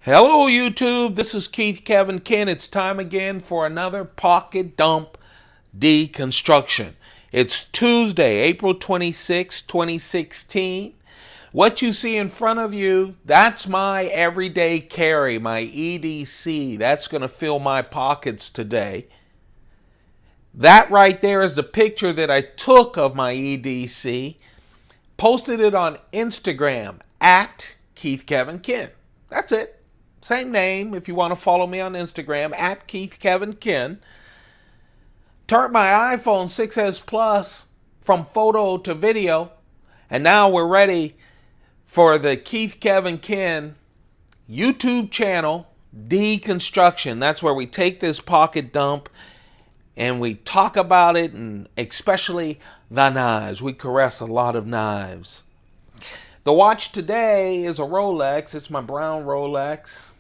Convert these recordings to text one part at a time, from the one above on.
Hello YouTube, this is Keith Kevin Ken. It's time again for another Pocket Dump Deconstruction. It's Tuesday, April 26, 2016. What you see in front of you, that's my everyday carry, my EDC. That's going to fill my pockets today. That right there is the picture that I took of my EDC. Posted it on Instagram at Keith Kevin Ken. That's it. Same name if you want to follow me on Instagram at Keith Kevin Ken. Turned my iPhone 6S Plus from photo to video, and now we're ready for the Keith Kevin Ken YouTube channel Deconstruction. That's where we take this pocket dump and we talk about it, and especially the knives. We caress a lot of knives. The watch today is a Rolex. It's my brown Rolex.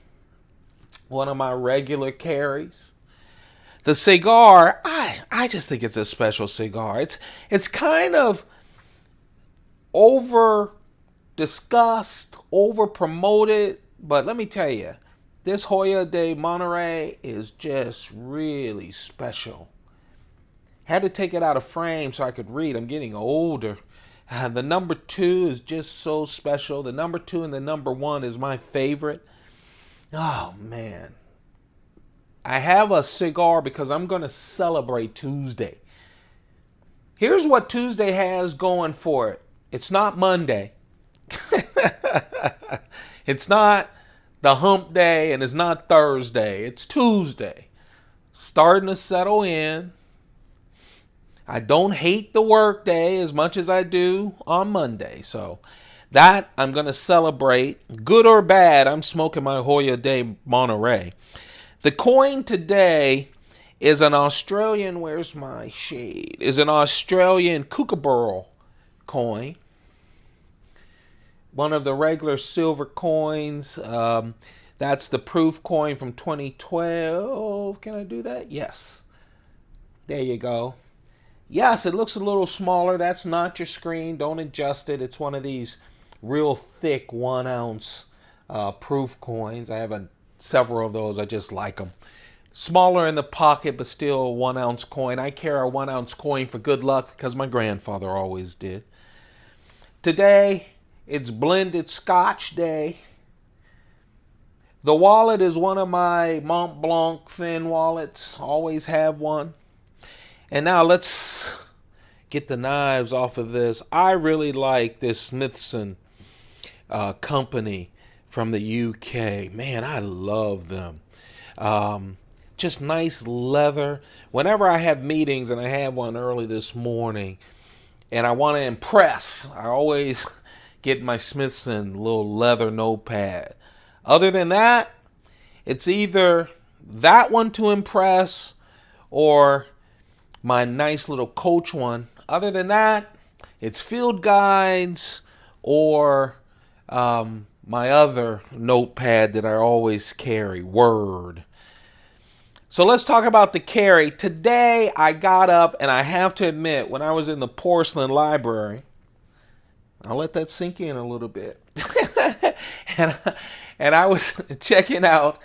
One of my regular carries. The cigar, I just think it's a special cigar. It's kind of over discussed, over promoted, but let me tell you, this Joya de Monterrey is just really special. Had to take it out of frame so I could read. I'm getting older. The number 2 is just so special. The number 2 and the number 1 is my favorite. Oh, man. I have a cigar because I'm going to celebrate Tuesday. Here's what Tuesday has going for it. It's not Monday. It's not the hump day, and it's not Thursday. It's Tuesday. Starting to settle in. I don't hate the work day as much as I do on Monday. So that I'm going to celebrate. Good or bad, I'm smoking my Joya de Monterrey. The coin today is an Australian, where's my shade? Is an Australian Kookaburra coin. One of the regular silver coins. That's the proof coin from 2012. Can I do that? Yes. There you go. Yes, it looks a little smaller. That's not your screen. Don't adjust it. It's one of these real thick 1 ounce proof coins. I have several of those. I just like them. Smaller in the pocket, but still a 1 ounce coin. I carry a 1 ounce coin for good luck because my grandfather always did. Today, it's blended Scotch day. The wallet is one of my Mont Blanc thin wallets. Always have one. And now let's get the knives off of this. I really like this Smithson company from the UK. Man, I love them. Just nice leather. Whenever I have meetings, and I have one early this morning, and I want to impress, I always get my Smithson little leather notepad. Other than that, it's either that one to impress or my nice little Coach one. Other than that, it's field guides or my other notepad that I always carry, Word. So let's talk about the carry. Today I got up, and I have to admit, when I was in the porcelain library, I'll let that sink in a little bit. and I was checking out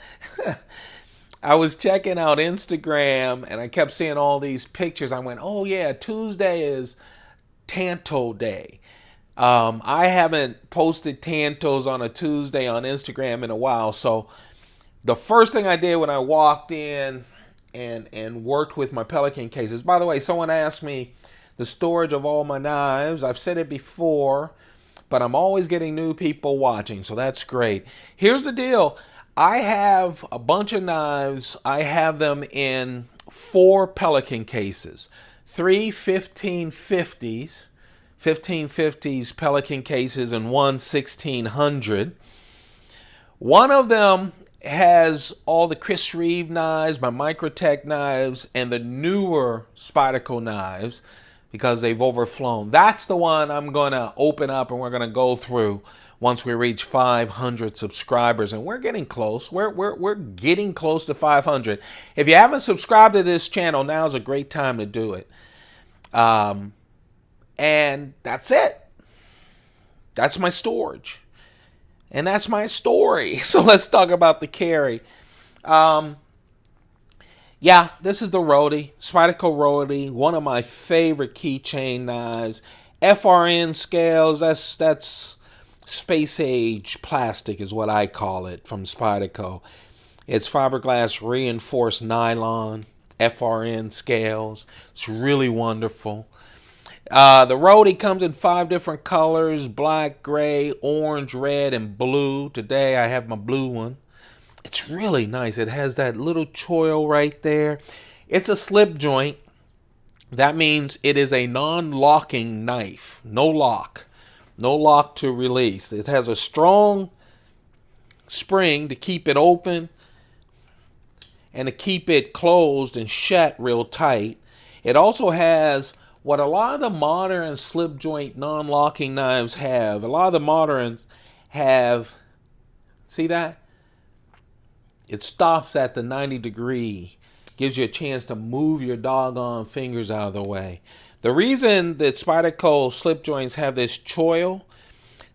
Instagram, and I kept seeing all these pictures. I went, oh yeah, Tuesday is Tanto Day. I haven't posted Tantos on a Tuesday on Instagram in a while. So the first thing I did when I walked in and worked with my Pelican cases. By the way, someone asked me the storage of all my knives. I've said it before, but I'm always getting new people watching, so that's great. Here's the deal. I have a bunch of knives. I have them in 4 Pelican cases. 3 1550s Pelican cases, and 1 1600. One of them has all the Chris Reeve knives, my Microtech knives, and the newer Spyderco knives because they've overflown. That's the one I'm going to open up and we're going to go through once we reach 500 subscribers, and we're getting close. We're getting close to 500. If you haven't subscribed to this channel, now's a great time to do it. And that's it. That's my storage. And that's my story. So let's talk about the carry. Um, yeah, this is the Roadie Spyderco Roadie, one of my favorite keychain knives. FRN scales. That's space age plastic is what I call it from Spyderco. It's fiberglass reinforced nylon. FRN scales. It's really wonderful. The Roadie comes in 5 different colors: black, gray, orange, red, and blue. Today I have my blue one. It's really nice. It has that little choil right there. It's a slip joint. That means it is a non-locking knife. No lock. No lock to release. It has a strong spring to keep it open and to keep it closed and shut real tight. It also has what a lot of the modern slip joint non-locking knives have. A lot of the moderns have, see that? It stops at the 90-degree, gives you a chance to move your doggone fingers out of the way. The reason that Spyderco slip joints have this choil,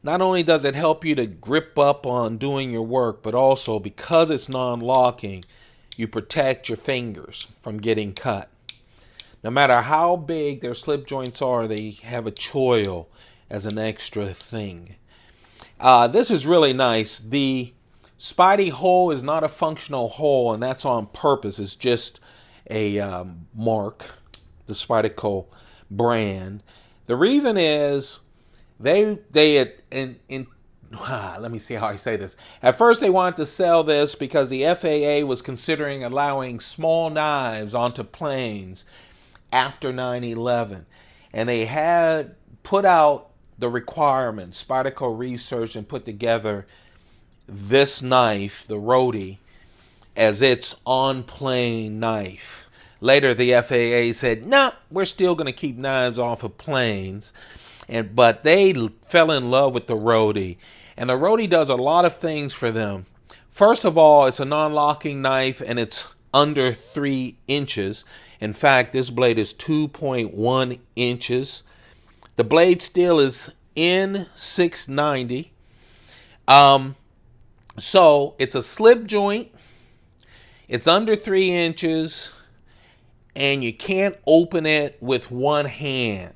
not only does it help you to grip up on doing your work, but also because it's non-locking, you protect your fingers from getting cut. No matter how big their slip joints are, they have a choil as an extra thing. This is really nice. The Spidey hole is not a functional hole, and that's on purpose. It's just a mark, the Spyderco brand. The reason is let me see how I say this. At first, they wanted to sell this because the FAA was considering allowing small knives onto planes after 9/11, and they had put out the requirements. Spyderco researched and put together this knife, the Roadie, as its on-plane knife. Later, the FAA said, "Nah, we're still going to keep knives off of planes." But they fell in love with the Roadie, and the Roadie does a lot of things for them. First of all, it's a non-locking knife, and it's under 3 inches. In fact, this blade is 2.1 inches. The blade steel is N690. So it's a slip joint. It's under 3 inches, and you can't open it with one hand.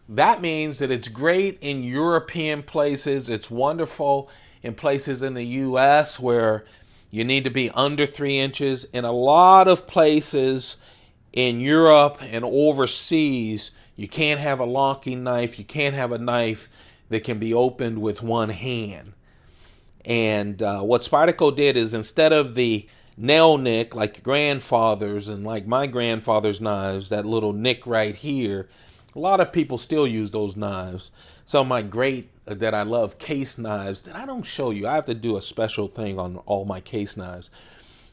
That means that it's great in European places. It's wonderful in places in the U.S. where you need to be under 3 inches. In a lot of places in Europe and overseas, you can't have a locking knife. You can't have a knife that can be opened with one hand. And what Spyderco did is, instead of the nail nick like your grandfather's and like my grandfather's knives, that little nick right here, a lot of people still use those knives. Some of my great that I love case knives that I don't show you, I have to do a special thing on all my case knives,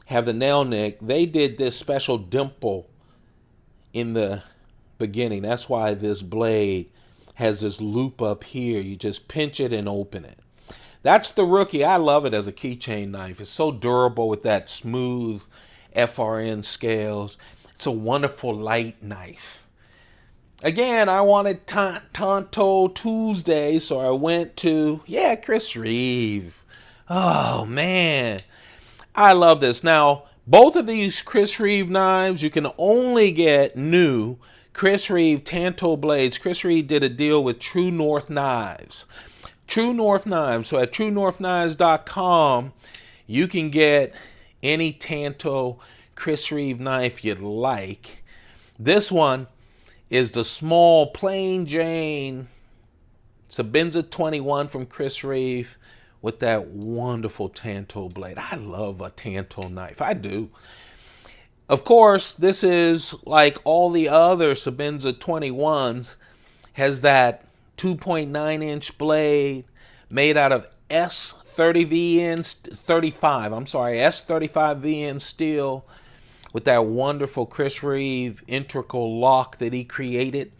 have the nail nick. They did this special dimple in the beginning. That's why this blade has this loop up here. You just pinch it and open it. That's the Rookie. I love it as a keychain knife. It's so durable with that smooth FRN scales. It's a wonderful light knife. Again, I wanted Tanto Tuesday, so I went to, Chris Reeve. Oh, man. I love this. Now, both of these Chris Reeve knives, you can only get new Chris Reeve Tanto blades. Chris Reeve did a deal with True North Knives. True North Knives. So at TrueNorthKnives.com, you can get any Tanto Chris Reeve knife you'd like. This one is the small plain Jane Sebenza 21 from Chris Reeve with that wonderful Tanto blade. I love a Tanto knife. I do. Of course, this is like all the other Sebenza 21s, has that 2.9 inch blade made out of S35VN steel with that wonderful Chris Reeve integral lock that he created.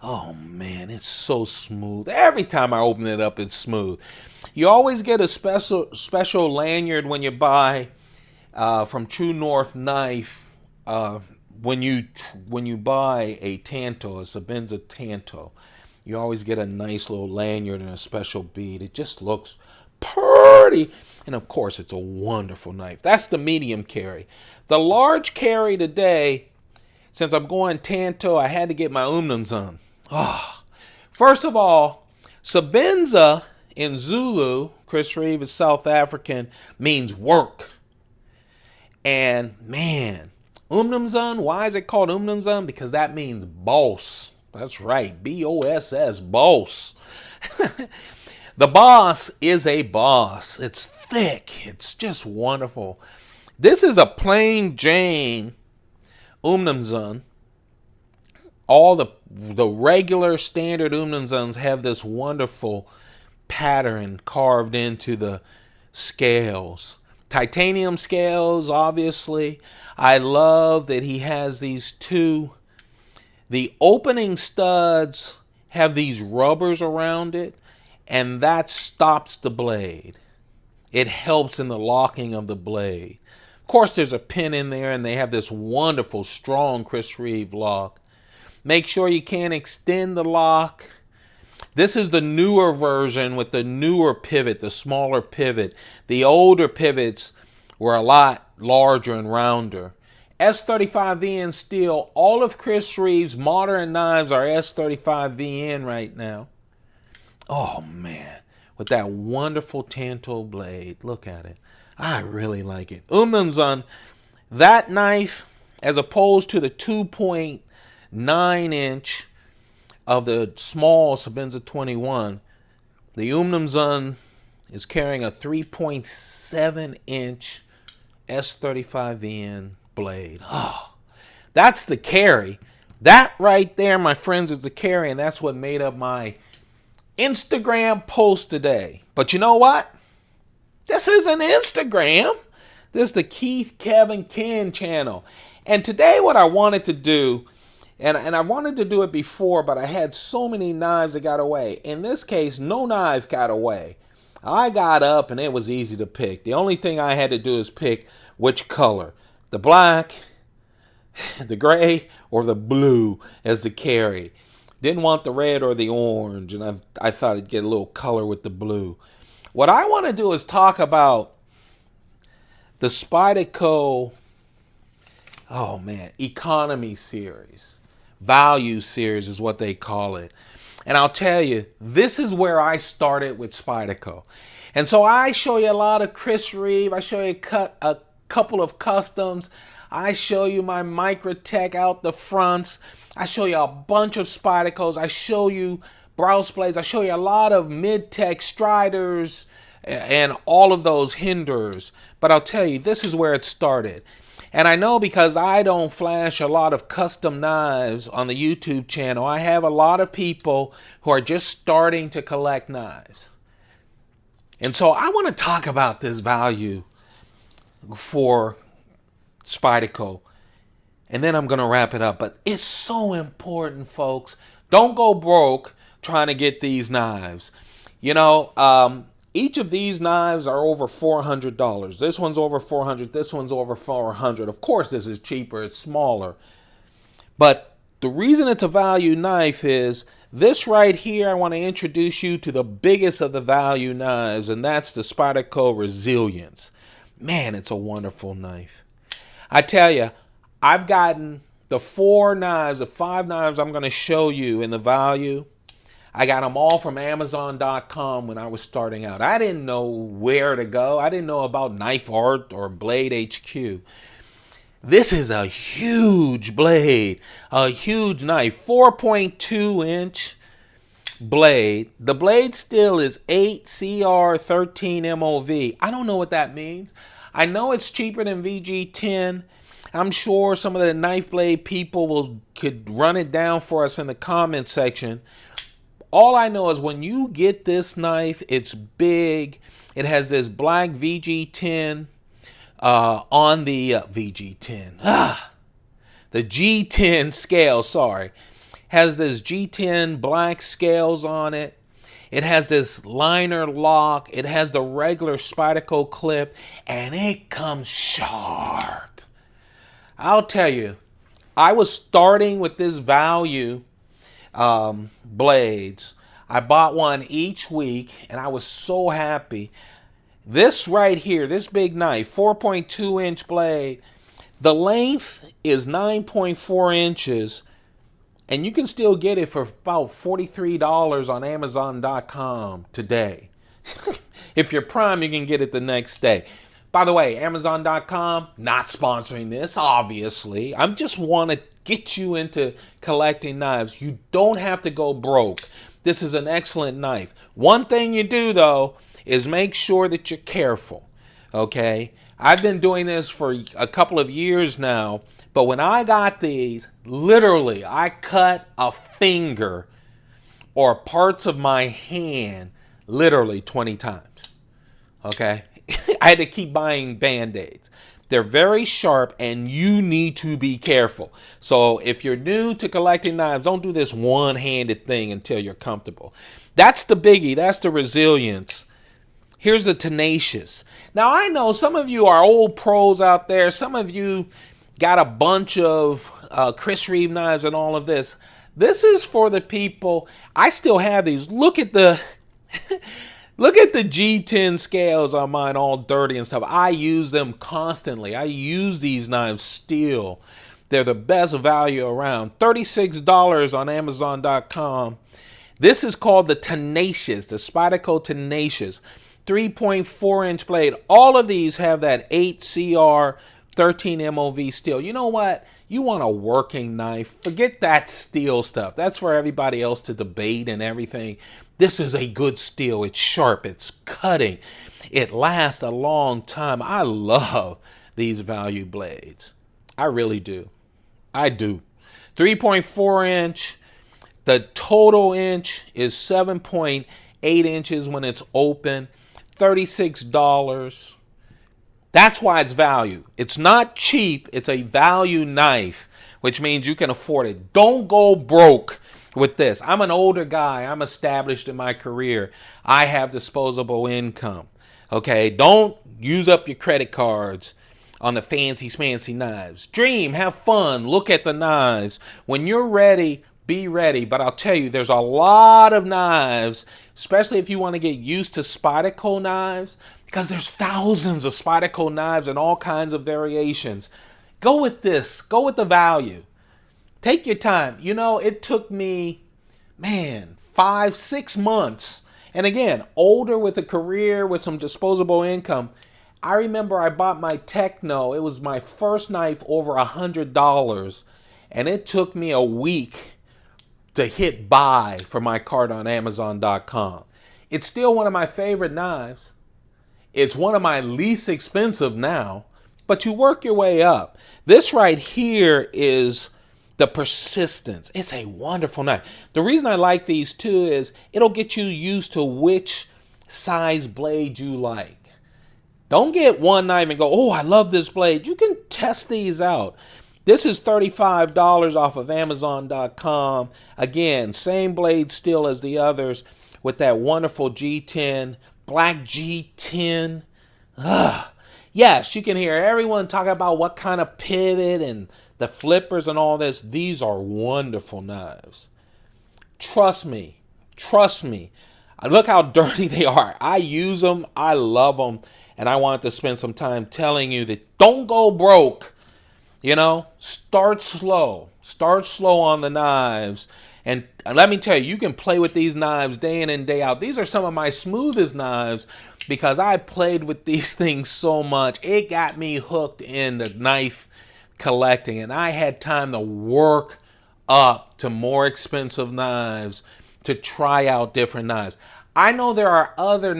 Oh man, it's so smooth. Every time I open it up, it's smooth. You always get a special lanyard when you buy from True North Knife when you buy a Tanto, a Sebenza Tanto. You always get a nice little lanyard and a special bead. It just looks pretty. And of course, it's a wonderful knife. That's the medium carry. The large carry today, since I'm going Tanto, I had to get my Umnumzaan. Oh. First of all, Sebenza in Zulu, Chris Reeve is South African, means work. And man, Umnumzaan, why is it called Umnumzaan? Because that means boss. That's right, B-O-S-S, boss. The boss is a boss. It's thick. It's just wonderful. This is a plain Jane Umnumzaan. All the regular standard Umnumzaans have this wonderful pattern carved into the scales. Titanium scales, obviously. I love that he has these two. The opening studs have these rubbers around it, and that stops the blade. It helps in the locking of the blade. Of course, there's a pin in there, and they have this wonderful, strong Chris Reeve lock. Make sure you can't extend the lock. This is the newer version with the newer pivot, the smaller pivot. The older pivots were a lot larger and rounder. S35VN steel. All of Chris Reeve's modern knives are S35VN right now. Oh man, with that wonderful Tanto blade. Look at it. I really like it. Umnumzaan, that knife, as opposed to the 2.9 inch of the small Sebenza 21, the Umnumzaan is carrying a 3.7 inch S35VN blade. Oh, that's the carry. That right there, my friends, is the carry, and that's what made up my Instagram post today. But you know what? This isn't Instagram. This is the Keith Kevin Ken channel. And today what I wanted to do, and I wanted to do it before, but I had so many knives that got away. In this case, no knife got away. I got up and it was easy to pick. The only thing I had to do is pick which color. The black, the gray, or the blue as the carry. Didn't want the red or the orange, and I thought I'd get a little color with the blue. What I want to do is talk about the Spyderco, oh man, economy series. Value series is what they call it. And I'll tell you, this is where I started with Spyderco. And so I show you a lot of Chris Reeve. I show you a couple of customs. I show you my Microtech out the fronts. I show you a bunch of Spydercos. I show you browse blades. I show you a lot of mid-tech Striders and all of those Hinders. But I'll tell you, this is where it started. And I know because I don't flash a lot of custom knives on the YouTube channel, I have a lot of people who are just starting to collect knives. And so I want to talk about this value for Spyderco. And then I'm going to wrap it up. But it's so important, folks. Don't go broke trying to get these knives. You know, each of these knives are over $400. This one's over $400. This one's over $400. Of course, this is cheaper. It's smaller. But the reason it's a value knife is this right here. I want to introduce you to the biggest of the value knives, and that's the Spyderco Resilience. Man, it's a wonderful knife. I tell you, I've gotten the 5 knives I'm going to show you in the value. I got them all from Amazon.com when I was starting out. I didn't know where to go. I didn't know about Knife Art or Blade HQ. This is a huge blade, a huge knife, 4.2 inch blade. The blade steel is 8 CR 13 MOV. I don't know what that means. I know it's cheaper than VG10. I'm sure some of the knife blade people could run it down for us in the comment section. All I know is when you get this knife, it's big. It has this black VG10 on the VG10. The G10 scale, sorry. Has this G10 black scales on it. It has this liner lock. It has the regular Spyderco clip. And it comes sharp. I'll tell you, I was starting with this value blades. I bought one each week, and I was so happy. This right here, this big knife, 4.2-inch blade, the length is 9.4 inches, and you can still get it for about $43 on Amazon.com today. If you're Prime, you can get it the next day. By the way, Amazon.com, not sponsoring this, obviously. I just want to get you into collecting knives. You don't have to go broke. This is an excellent knife. One thing you do, though, is make sure that you're careful, okay? I've been doing this for a couple of years now, but when I got these, literally, I cut a finger or parts of my hand literally 20 times, okay? I had to keep buying Band-Aids. They're very sharp, and you need to be careful. So if you're new to collecting knives, don't do this one-handed thing until you're comfortable. That's the biggie. That's the resilience. Here's the Tenacious. Now, I know some of you are old pros out there. Some of you got a bunch of Chris Reeve knives and all of this. This is for the people. I still have these. Look at the... Look at the G10 scales on mine, all dirty and stuff. I use them constantly. I use these knives still. They're the best value around. $36 on Amazon.com. This is called the Tenacious, the Spyderco Tenacious. 3.4-inch blade. All of these have that 8CR 13 MOV steel. You know what? You want a working knife. Forget that steel stuff. That's for everybody else to debate and everything. This is a good steel. It's sharp. It's cutting. It lasts a long time. I love these value blades. I really do. I do. 3.4-inch. The total inch is 7.8 inches when it's open. $36. That's why it's value. It's not cheap. It's a value knife, which means you can afford it. Don't go broke with this. I'm an older guy. I'm established in my career. I have disposable income. Okay? Don't use up your credit cards on the fancy smancy knives. Dream, have fun, look at the knives. When you're ready, be ready. But I'll tell you, there's a lot of knives, especially if you want to get used to Spyderco knives, because there's thousands of Spyderco knives and all kinds of variations. Go with this. Go with the value. Take your time. You know, it took me, 5-6 months. And again, older with a career, with some disposable income. I remember I bought my Techno. It was my first knife over $100. And it took me a week to hit buy for my cart on Amazon.com. It's still one of my favorite knives. It's one of my least expensive now. But you work your way up. This right here is the Persistence. It's a wonderful knife. The reason I like these too is it'll get you used to which size blade you like. Don't get one knife and go, oh, I love this blade. You can test these out. This is $35 off of Amazon.com. Again, same blade steel as the others with that wonderful G10, black G10. Yes, you can hear everyone talk about what kind of pivot and the flippers and all this. These are wonderful knives. Trust me. Trust me. Look how dirty they are. I use them. I love them. And I want to spend some time telling you that don't go broke. You know, start slow. Start slow on the knives. And let me tell you, you can play with these knives day in and day out. These are some of my smoothest knives because I played with these things so much. It got me hooked in the knife collecting, and I had time to work up to more expensive knives to try out different knives. I know there are other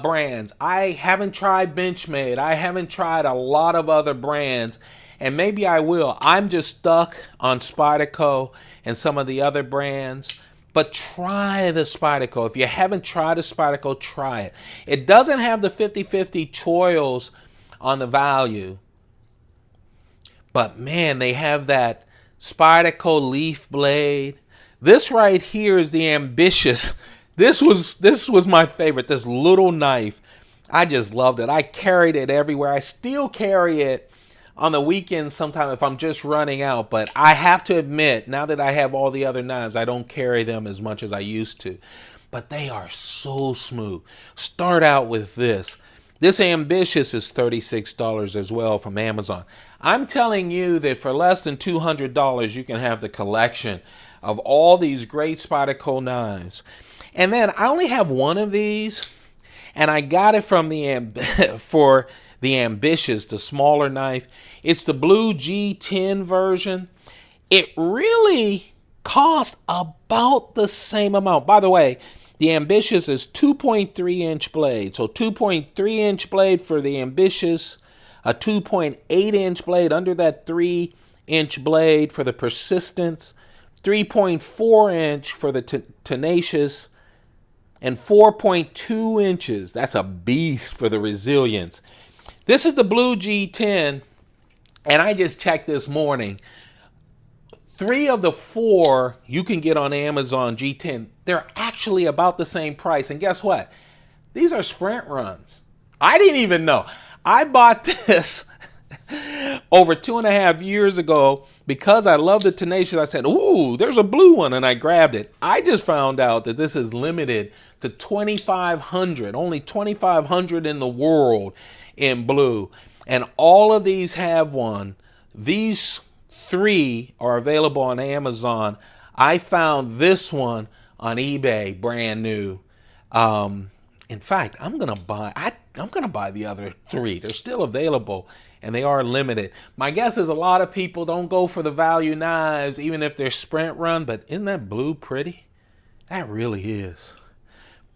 brands. I haven't tried Benchmade. I haven't tried a lot of other brands, and maybe I will. I'm just stuck on Spyderco and some of the other brands. But try the Spyderco. If you haven't tried a Spyderco, try it. It doesn't have the 50-50 choils on the value. But man, they have that Spyderco leaf blade. This right here is the Ambitious. This was my favorite, this little knife. I just loved it. I carried it everywhere. I still carry it on the weekends sometimes if I'm just running out. But I have to admit, now that I have all the other knives, I don't carry them as much as I used to. but they are so smooth. Start out with this. This Ambitious is $36 as well from Amazon. I'm telling you that for less than $200, you can have the collection of all these great Spyderco knives. And then I only have one of these, and I got it from for the Ambitious, the smaller knife. It's the blue G10 version. It really cost about the same amount. By the way, the Ambitious is 2.3 inch blade. So 2.3 inch blade for the Ambitious, a 2.8 inch blade under that 3 inch blade for the Persistence, 3.4 inch for the Tenacious, and 4.2 inches. That's a beast for the Resilience. This is the blue G10, and I just checked this morning. 3 of the 4 you can get on Amazon G10. They're actually about the same price. And guess what? These are sprint runs. I didn't even know. I bought this over 2.5 years ago because I love the Tenacious. I said, ooh, there's a blue one, and I grabbed it. I just found out that this is limited to 2,500, only 2,500 in the world in blue. And all of these have one. These 3 are available on Amazon. I found this one on eBay, brand new. In fact, I'm gonna buy the other 3. They're still available, and they are limited. My guess is a lot of people don't go for the value knives, even if they're sprint run. But isn't that blue pretty? That really is.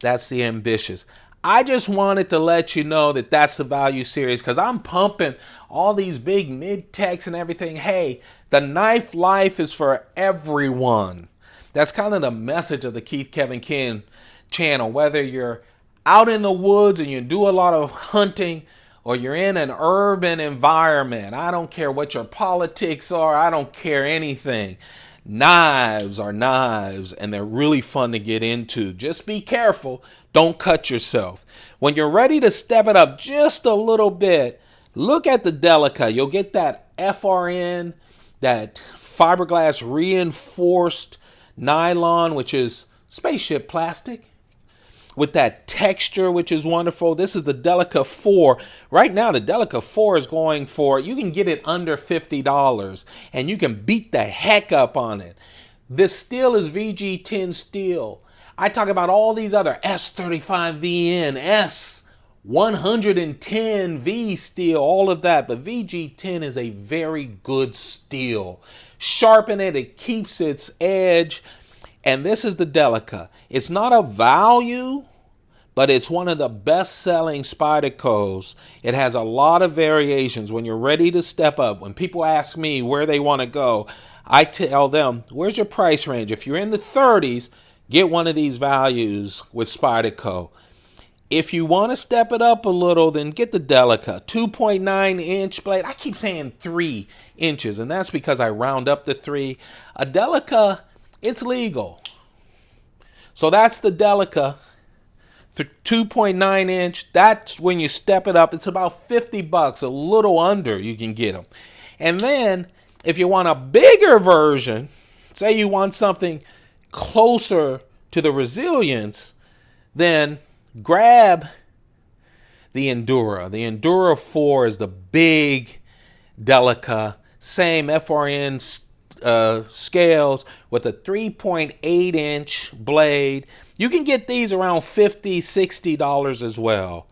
That's the Ambitious. I just wanted to let you know that that's the value series, because I'm pumping all these big mid-techs and everything. Hey, the knife life is for everyone. That's kind of the message of the Keith Kevin Ken channel. Whether you're out in the woods and you do a lot of hunting, or you're in an urban environment, I don't care what your politics are, I don't care anything. Knives are knives, and they're really fun to get into. Just be careful. Don't cut yourself. When you're ready to step it up just a little bit, look at the Delica. You'll get that FRN, that fiberglass reinforced nylon, which is spaceship plastic, with that texture, which is wonderful. This is the Delica 4. Right now, the Delica 4 is going for, you can get it under $50, and you can beat the heck up on it. This steel is VG10 steel. I talk about all these other S35VN, S110V steel, all of that, but VG10 is a very good steel. Sharpen it, it keeps its edge. And this is the Delica. It's not a value, but it's one of the best-selling Spydercos. It has a lot of variations. When you're ready to step up, when people ask me where they want to go, I tell them, where's your price range? If you're in the 30s, get one of these values with Spyderco. If you want to step it up a little, then get the Delica. 2.9 inch blade. I keep saying 3 inches, and that's because I round up to 3. A Delica, it's legal. So that's the Delica, 2.9 inch. That's when you step it up. It's about $50, a little under you can get them. And then if you want a bigger version, say you want something closer to the Resilience, then grab the Endura. The Endura 4 is the big Delica, same FRN scales with a 3.8 inch blade. You can get these around $50, $60 as well.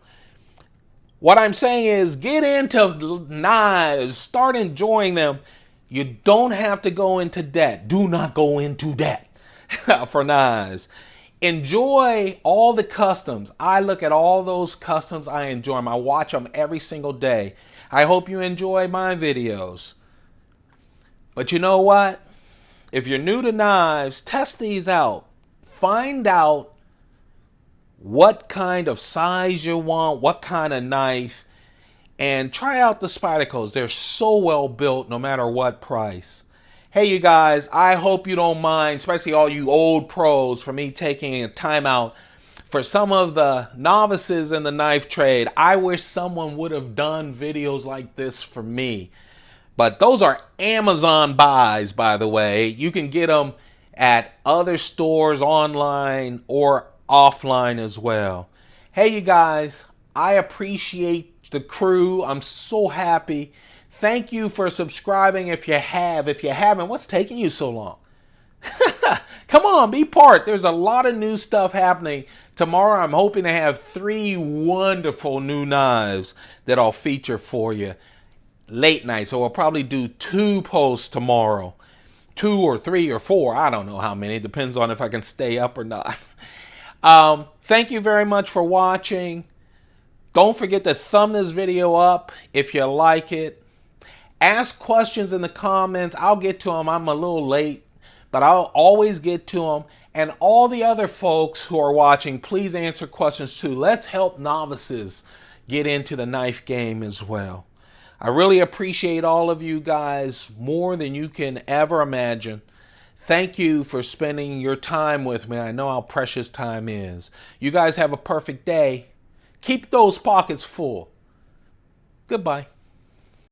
What I'm saying is get into knives, start enjoying them. You don't have to go into debt. Do not go into debt for knives. Enjoy all the customs. I look at all those customs. I enjoy them. I watch them every single day. I hope you enjoy my videos. But you know what? If you're new to knives, test these out. Find out what kind of size you want, what kind of knife, and try out the Spydercos. They're so well built no matter what price. Hey, you guys, I hope you don't mind, especially all you old pros, for me taking a time out for some of the novices in the knife trade. I wish someone would have done videos like this for me. But those are Amazon buys, by the way. You can get them at other stores online or offline as well. Hey, you guys, I appreciate the crew. I'm so happy. Thank you for subscribing if you have. If you haven't, what's taking you so long? Come on, be part. There's a lot of new stuff happening. Tomorrow, I'm hoping to have 3 wonderful new knives that I'll feature for you late night. So I'll probably do 2 posts tomorrow. 2 or 3 or 4. I don't know how many. It depends on if I can stay up or not. Thank you very much for watching. Don't forget to thumb this video up if you like it. Ask questions in the comments. I'll get to them. I'm a little late, but I'll always get to them. And all the other folks who are watching, please answer questions too. Let's help novices get into the knife game as well. I really appreciate all of you guys more than you can ever imagine. Thank you for spending your time with me. I know how precious time is. You guys have a perfect day. Keep those pockets full. Goodbye.